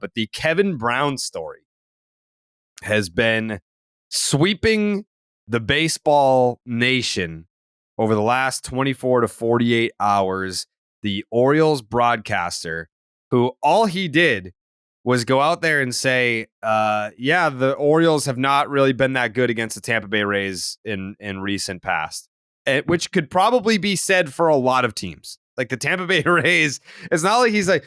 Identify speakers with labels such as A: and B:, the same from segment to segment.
A: But the Kevin Brown story has been sweeping the baseball nation over the last 24 to 48 hours. The Orioles broadcaster, who all he did was go out there and say, the Orioles have not really been that good against the Tampa Bay Rays in recent past, which could probably be said for a lot of teams. Like the Tampa Bay Rays, it's not like he's like,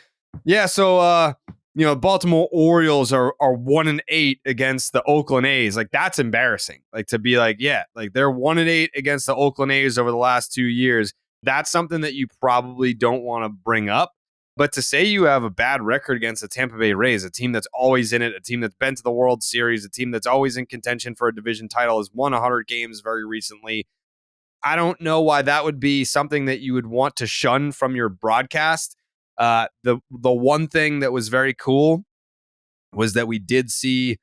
A: Baltimore Orioles are 1-8 against the Oakland A's. Like that's embarrassing. Like to be like, they're 1-8 against the Oakland A's over the last 2 years. That's something that you probably don't want to bring up. But to say you have a bad record against the Tampa Bay Rays, a team that's always in it, a team that's been to the World Series, a team that's always in contention for a division title, has won 100 games very recently. I don't know why that would be something that you would want to shun from your broadcast. The one thing that was very cool was that we did see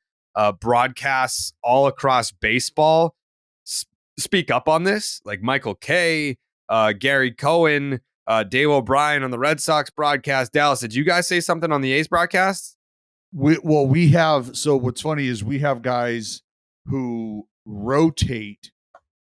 A: broadcasts all across baseball speak up on this, like Michael Kay, Gary Cohen, Dave O'Brien on the Red Sox broadcast. Dallas, did you guys say something on the A's broadcast?
B: We have. So what's funny is we have guys who rotate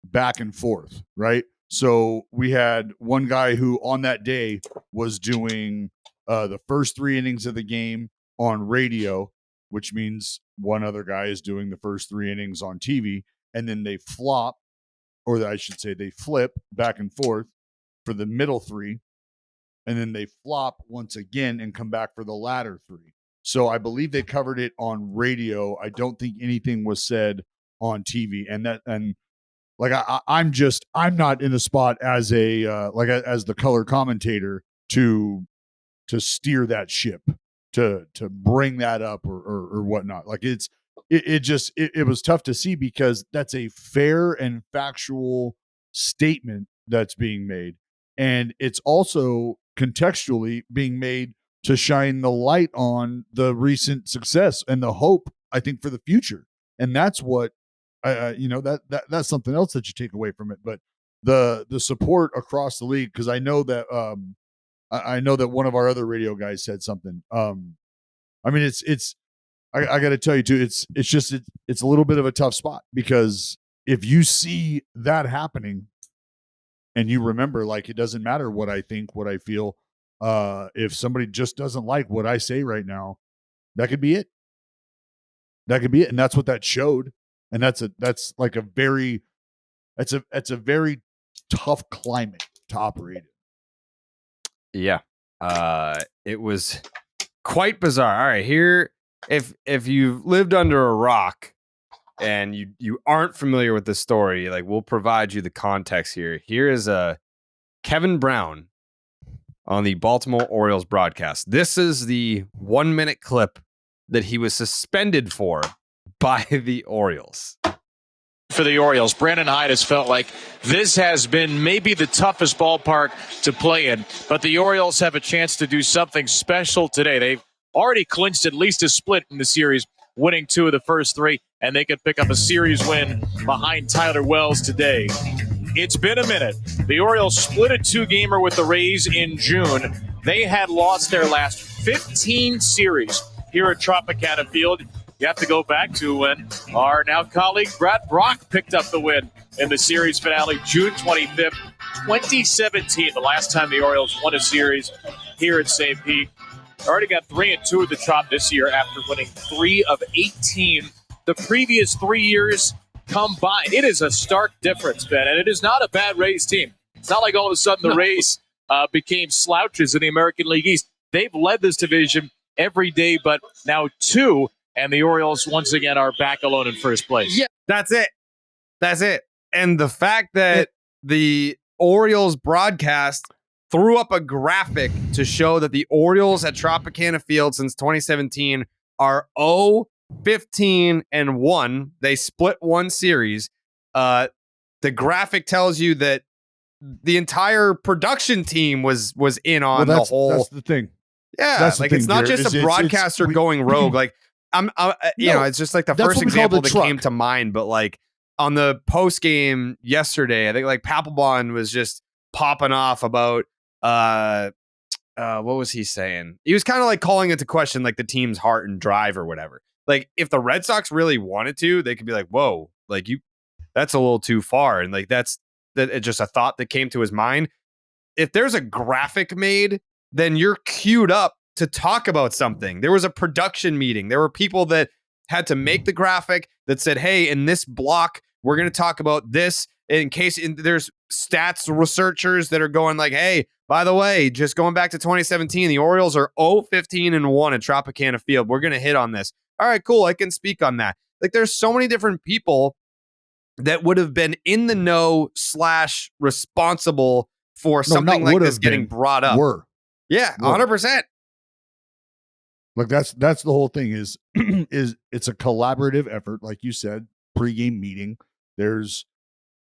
B: back and forth, right? So we had one guy who on that day was doing the first 3 innings of the game on radio, which means one other guy is doing the first 3 innings on TV, and then they flop, or I should say they flip back and forth for the middle 3, and then they flop once again and come back for the latter 3. So I believe they covered it on radio. I don't think anything was said on TV, and I'm not in the spot as as the color commentator to steer that ship, to bring that up or whatnot. Like it was tough to see because that's a fair and factual statement that's being made. And it's also contextually being made to shine the light on the recent success and the hope, I think, for the future. And that's what, that's something else that you take away from it. But the support across the league, because I know that one of our other radio guys said something. I got to tell you too, it's a little bit of a tough spot, because if you see that happening and you remember, like, it doesn't matter what I think, what I feel. If somebody just doesn't like what I say right now, that could be it. And that's what that showed. And that's a very tough climate to operate in.
A: Yeah. It was quite bizarre. All right, here, if you've lived under a rock and you aren't familiar with the story, like, we'll provide you the context here. Here is Kevin Brown on the Baltimore Orioles broadcast. This is the 1-minute clip that he was suspended for by the Orioles.
C: For the Orioles, Brandon Hyde has felt like this has been maybe the toughest ballpark to play in, but the Orioles have a chance to do something special today. They've already clinched at least a split in the series, winning 2 of the first 3, and they could pick up a series win behind Tyler Wells today. It's been a minute. The Orioles split a 2-gamer with the Rays in June. They had lost their last 15 series here at Tropicana Field. You have to go back to when our now colleague Brad Brock picked up the win in the series finale, June 25th, 2017, the last time the Orioles won a series here at St. Pete. Already got 3-2 at the Trop this year after winning 3 of 18 the previous 3 years combined. It is a stark difference, Ben, and it is not a bad Rays team. It's not like all of a sudden the Rays became slouches in the American League East. They've led this division every day, but now 2, and the Orioles once again are back alone in first place.
A: Yeah, that's it. And the fact that the Orioles broadcast threw up a graphic to show that the Orioles at Tropicana Field since 2017 are 0-15-1. They split 1 series. The graphic tells you that the entire production team was in on the whole.
B: That's the thing.
A: Yeah,
B: that's
A: like
B: thing,
A: it's not
B: Garrett.
A: just a broadcaster going rogue. Like it's just like the first example that came to mind. But like on the post game yesterday, I think like Papelbon was just popping off about what was he saying? He was kind of like calling into question like the team's heart and drive or whatever. Like if the Red Sox really wanted to, they could be like, whoa, like that's a little too far. And like that's just a thought that came to his mind. If there's a graphic made, then you're queued up to talk about something. There was a production meeting. There were people that had to make the graphic that said, hey, in this block, we're going to talk about this in case there's stats researchers that are going like, hey, by the way, just going back to 2017, the Orioles are 0-15-1 at Tropicana Field. We're going to hit on this. All right, cool. I can speak on that. Like there's so many different people that would have been in the know / responsible for something like this getting brought up. Yeah, 100%.
B: Like that's the whole thing is it's a collaborative effort. Like you said, pregame meeting. There's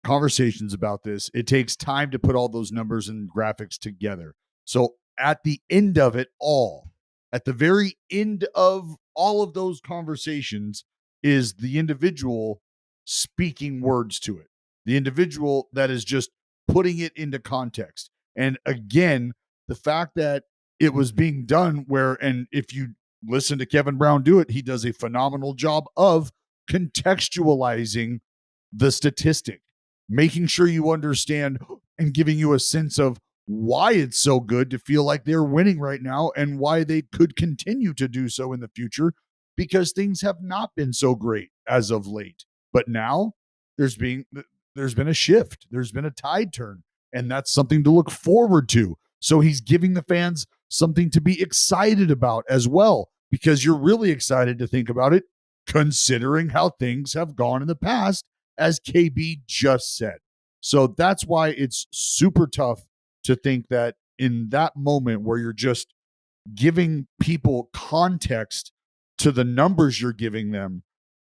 B: conversations about this. It takes time to put all those numbers and graphics together. So at the end of it all, at the very end of all of those conversations is the individual speaking words to it. The individual that is just putting it into context. And again, the fact that it was being done and if you listen to Kevin Brown do it, he does a phenomenal job of contextualizing the statistic, making sure you understand and giving you a sense of why it's so good to feel like they're winning right now and why they could continue to do so in the future, because things have not been so great as of late. But now there's been a shift, there's been a tide turn, and that's something to look forward to. So he's giving the fans something to be excited about as well, because you're really excited to think about it, considering how things have gone in the past, as KB just said. So that's why it's super tough to think that in that moment where you're just giving people context to the numbers you're giving them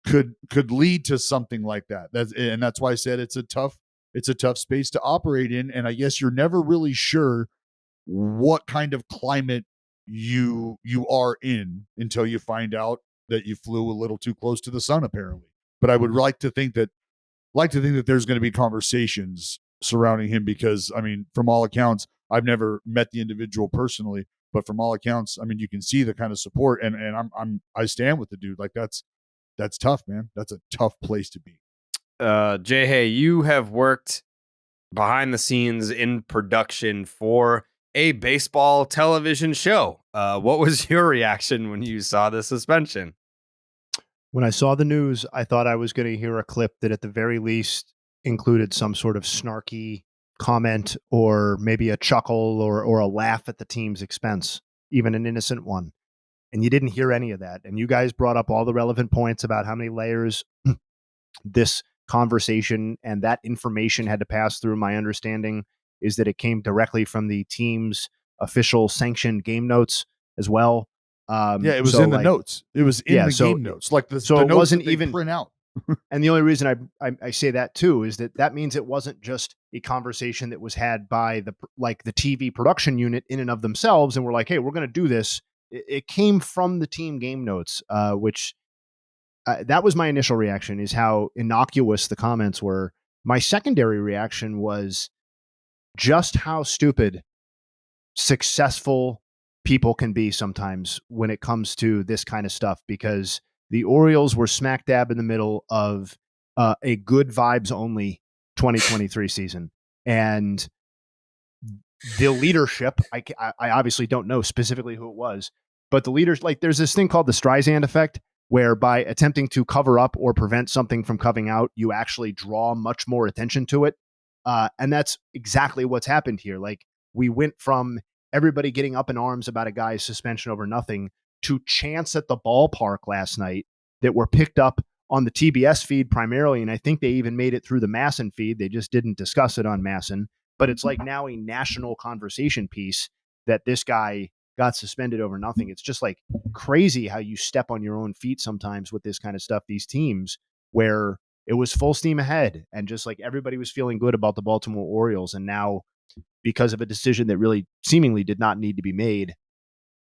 B: could lead to something like that. That's why I said it's a tough space to operate in. And I guess you're never really sure what kind of climate you are in until you find out that you flew a little too close to the sun, apparently. But I would like to think that there's going to be conversations surrounding him, because I mean, from all accounts, I've never met the individual personally, but from all accounts, I mean, you can see the kind of support, and I stand with the dude. Like that's tough, man. That's a tough place to be.
A: Jay, hey, you have worked behind the scenes in production for a baseball television show. What was your reaction when you saw the suspension?
D: When I saw the news, I thought I was going to hear a clip that at the very least included some sort of snarky comment or maybe a chuckle or a laugh at the team's expense, even an innocent one. And you didn't hear any of that. And you guys brought up all the relevant points about how many layers this conversation and that information had to pass through. My understanding is that it came directly from the team's official sanctioned game notes as well.
B: It was in the notes. It was in the game notes, like the
D: it
B: notes
D: wasn't
B: that they
D: even
B: print out.
D: And the only reason I say that too is that means it wasn't just a conversation that was had by the TV production unit in and of themselves, and we're like, hey, we're going to do this. It came from the team game notes, which that was my initial reaction, is how innocuous the comments were. My secondary reaction was just how stupid successful people can be sometimes when it comes to this kind of stuff, because the Orioles were smack dab in the middle of a good vibes only 2023 season. And the leadership, I obviously don't know specifically who it was, but the leaders, like there's this thing called the Streisand effect, where by attempting to cover up or prevent something from coming out, you actually draw much more attention to it. And that's exactly what's happened here. Like we went from everybody getting up in arms about a guy's suspension over nothing to chants at the ballpark last night that were picked up on the TBS feed primarily. And I think they even made it through the Masson feed. They just didn't discuss it on Masson. But it's like now a national conversation piece that this guy got suspended over nothing. It's just like crazy how you step on your own feet sometimes with this kind of stuff. These teams where it was full steam ahead and just like everybody was feeling good about the Baltimore Orioles. And now, because of a decision that really seemingly did not need to be made,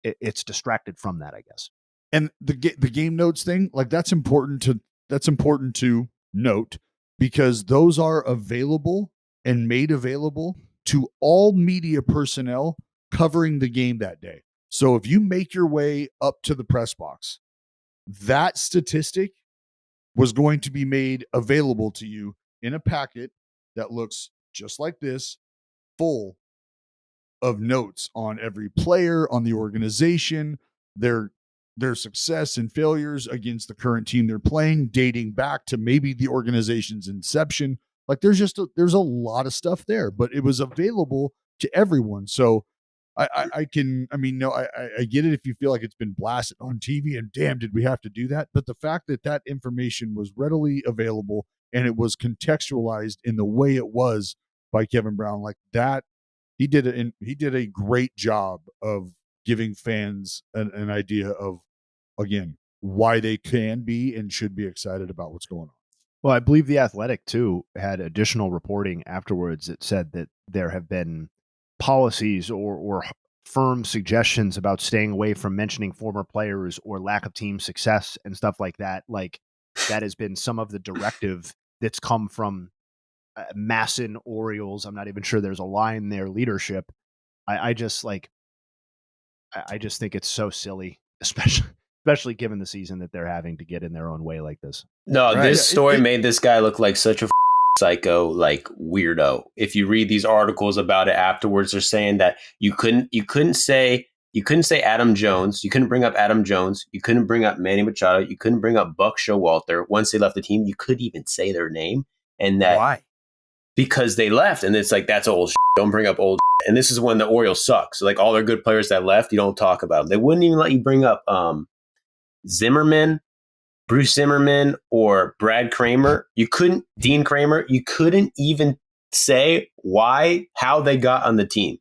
D: it's distracted from that, I guess.
B: And the game notes thing, like that's important to note, because those are available and made available to all media personnel covering the game that day. So if you make your way up to the press box, that statistic was going to be made available to you in a packet that looks just like this, full of notes on every player, on the organization, their success and failures against the current team they're playing, dating back to maybe the organization's inception. Like there's a lot of stuff there, but it was available to everyone. So I get it if you feel like it's been blasted on TV and damn, did we have to do that? But the fact that information was readily available and it was contextualized in the way it was by Kevin Brown, like that, he did a great job of giving fans an idea of, again, why they can be and should be excited about what's going on.
D: Well, I believe The Athletic, too, had additional reporting afterwards that said that there have been policies or firm suggestions about staying away from mentioning former players or lack of team success and stuff like that. Like, that has been some of the directive that's come from Masson Orioles. I'm not even sure there's a line there, leadership. I just think it's so silly, especially given the season that they're having to get in their own way like this.
E: No, this story made this guy look like such a psycho, like weirdo. If you read these articles about it afterwards, they're saying that you couldn't say Adam Jones, you couldn't bring up Adam Jones, you couldn't bring up Manny Machado, you couldn't bring up Buck Showalter. Once they left the team, you couldn't even say their name. And that
A: why? Because
E: they left, and it's like, that's old shit. Don't bring up old shit. And this is when the Orioles suck. So like all their good players that left, you don't talk about them. They wouldn't even let you bring up Bruce Zimmerman, or Brad Kramer. Dean Kramer. You couldn't even say how they got on the team,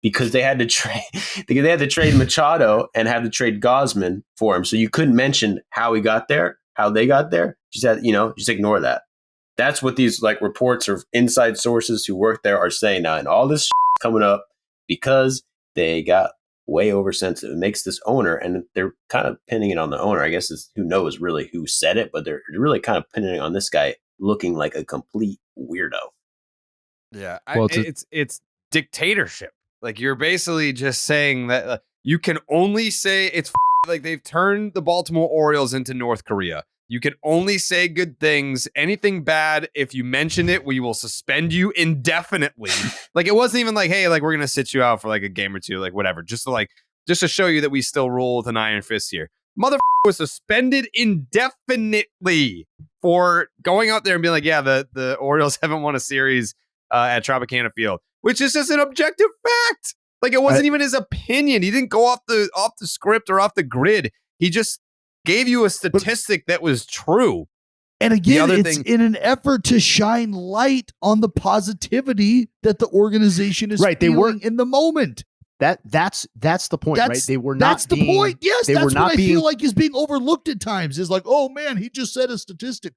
E: because they had to trade. They had to trade Machado and had to trade Gosman for him. So you couldn't mention how he got there, how they got there. Just ignore that. That's what these like reports or inside sources who work there are saying now, and all this coming up because they got way oversensitive. It makes this owner, and they're kind of pinning it on the owner. I guess it's who knows really who said it, but they're really kind of pinning it on this guy looking like a complete weirdo.
A: Yeah, it's dictatorship. Like you're basically just saying that you can only say it's like they've turned the Baltimore Orioles into North Korea. You can only say good things. Anything bad, if you mention it, we will suspend you indefinitely. Like it wasn't even like, hey, like we're gonna sit you out for like a game or two, like whatever, just to show you that we still rule with an iron fist here. Motherfucker was suspended indefinitely for going out there and being like, yeah, the Orioles haven't won a series at Tropicana Field, which is just an objective fact. Like it wasn't even his opinion. He didn't go off the script or off the grid. He just gave you a statistic that was true.
B: And again, it's in an effort to shine light on the positivity that the organization is
D: right. They weren't
B: in the moment.
D: That's the point, right? They were not.
B: That's the point. Yes, that's what I feel like is being overlooked at times. Is like, oh man, he just said a statistic.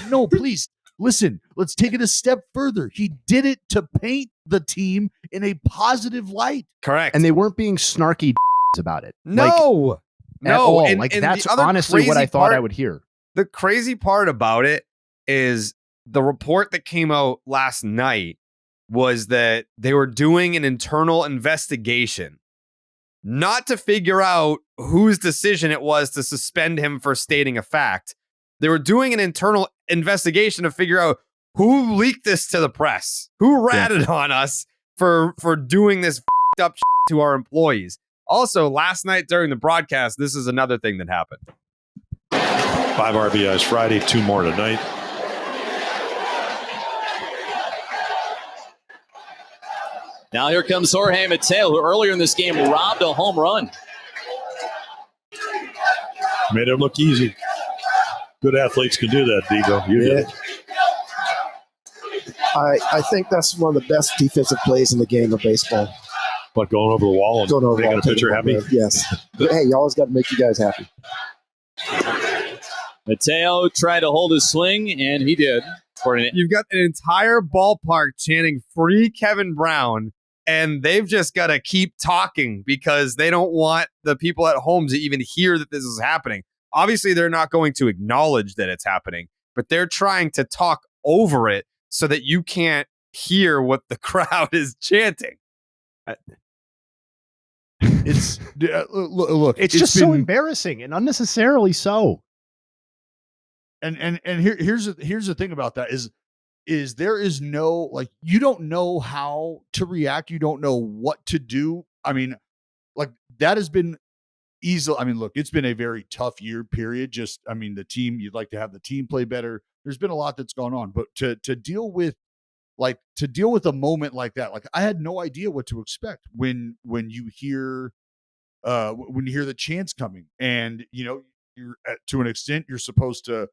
B: No, please listen. Let's take it a step further. He did it to paint the team in a positive light.
A: Correct.
D: And they weren't being snarky about it.
A: No.
D: No, and that's honestly what I thought I would hear.
A: The crazy part about it is the report that came out last night was that they were doing an internal investigation, not to figure out whose decision it was to suspend him for stating a fact. They were doing an internal investigation to figure out who leaked this to the press, who ratted on us for doing this up to our employees. Also, last night during the broadcast, this is another thing that happened.
F: 5 RBIs Friday, 2 more tonight.
G: Now here comes Jorge Mateo, who earlier in this game robbed a home run.
F: Made it look easy. Good athletes can do that, Digo. You did it.
H: I think that's one of the best defensive plays in the game of baseball.
F: But going over the wall and making a pitcher happy?
H: Yes. Hey, you always got to make you guys happy.
G: Mateo tried to hold his swing, and he did.
A: You've got an entire ballpark chanting free Kevin Brown, and they've just got to keep talking because they don't want the people at home to even hear that this is happening. Obviously, they're not going to acknowledge that it's happening, but they're trying to talk over it so that you can't hear what the crowd is chanting.
B: It's look.
D: It's just so embarrassing and unnecessarily so.
B: And here's the thing about that is there is no, like, you don't know how to react. You don't know what to do. I mean, like, that has been easy. I mean, look, it's been a very tough year period. Just, I mean, the team, you'd like to have the team play better. There's been a lot that's gone on, but to deal with a moment like that, like, I had no idea what to expect when you hear the chants coming, and you're to an extent you're supposed to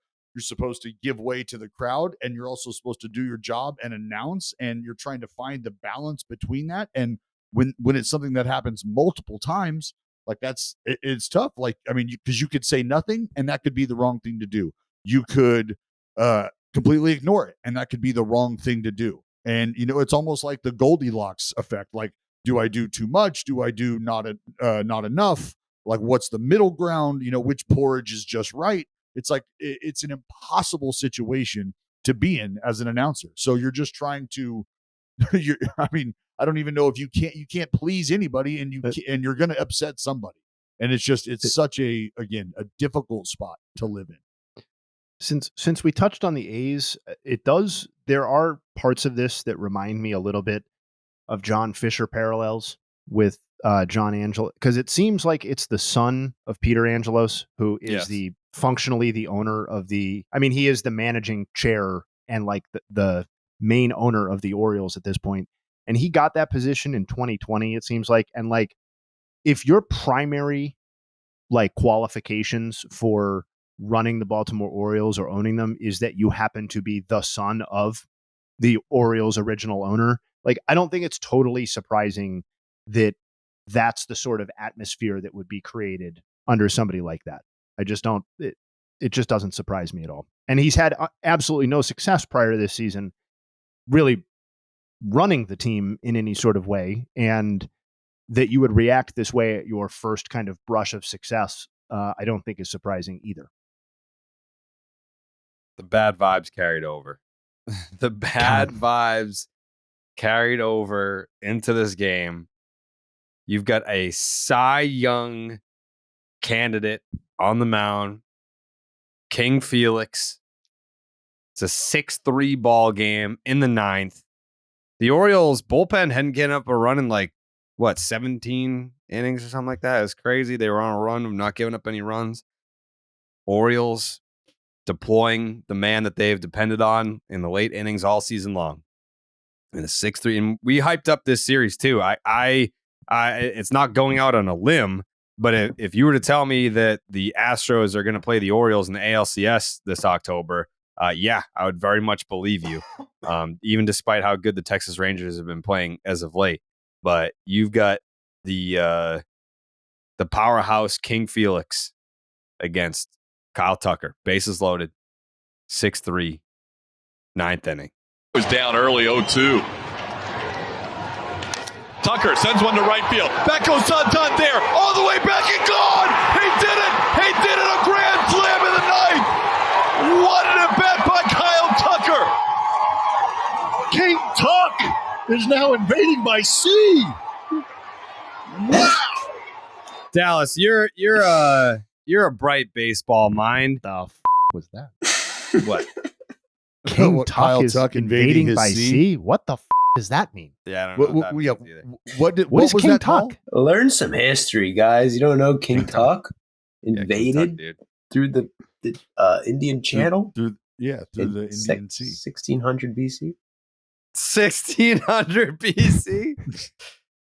B: give way to the crowd, and you're also supposed to do your job and announce, and you're trying to find the balance between that. And when it's something that happens multiple times, like, it's tough. Like, I mean, because you could say nothing, and that could be the wrong thing to do. You could completely ignore it, and that could be the wrong thing to do. And it's almost like the Goldilocks effect. Like, do I do too much? Do I do not enough? Like, what's the middle ground? Which porridge is just right? It's like, it's an impossible situation to be in as an announcer. So you're just trying to, I mean, I don't even know if you can't please anybody, and you're going to upset somebody. And it's such a difficult spot to live in.
D: Since we touched on the A's, there are parts of this that remind me a little bit of John Fisher parallels with John Angelo, because it seems like it's the son of Peter Angelos who is functionally the owner of he is the managing chair and like the main owner of the Orioles at this point. And he got that position in 2020, it seems like. And like, if your primary like qualifications for running the Baltimore Orioles or owning them is that you happen to be the son of the Orioles' original owner, like, I don't think it's totally surprising that that's the sort of atmosphere that would be created under somebody like that. I just don't, it just doesn't surprise me at all. And he's had absolutely no success prior to this season really running the team in any sort of way. And that you would react this way at your first kind of brush of success, I don't think is surprising either.
A: The bad vibes carried over. The bad vibes carried over into this game. You've got a Cy Young candidate on the mound, King Felix. It's a 6-3 ball game in the ninth. The Orioles bullpen hadn't given up a run in 17 innings or something like that. It was crazy. They were on a run of not giving up any runs. Orioles deploying the man that they've depended on in the late innings all season long. In a 6-3, and we hyped up this series too. I it's not going out on a limb, but if you were to tell me that the Astros are going to play the Orioles in the ALCS this October, I would very much believe you. Even despite how good the Texas Rangers have been playing as of late. But you've got the powerhouse King Felix against Kyle Tucker. Bases loaded, 6-3, ninth inning.
I: Was down early 0-2. Tucker sends one to right field. Back goes Santander. All the way back and gone. He did it. He did it. A grand slam in the ninth. What an at-bat by Kyle Tucker.
F: King Tuck is now invading by sea. Wow.
A: Dallas, you're a bright baseball mind.
D: The was that?
A: What?
D: King
B: Kyle
D: Tuck is
B: Tuck
D: invading
B: his
D: by sea? What the does that mean?
A: Yeah, I don't know.
B: What
D: What
B: was
D: King
B: that
D: Tuck?
B: called?
E: Learn some history, guys. You don't know King Tuck invaded
A: King Tuck,
E: through the Indian Channel?
B: Through the Indian Sea.
E: 1600 BC?
A: 1600 BC.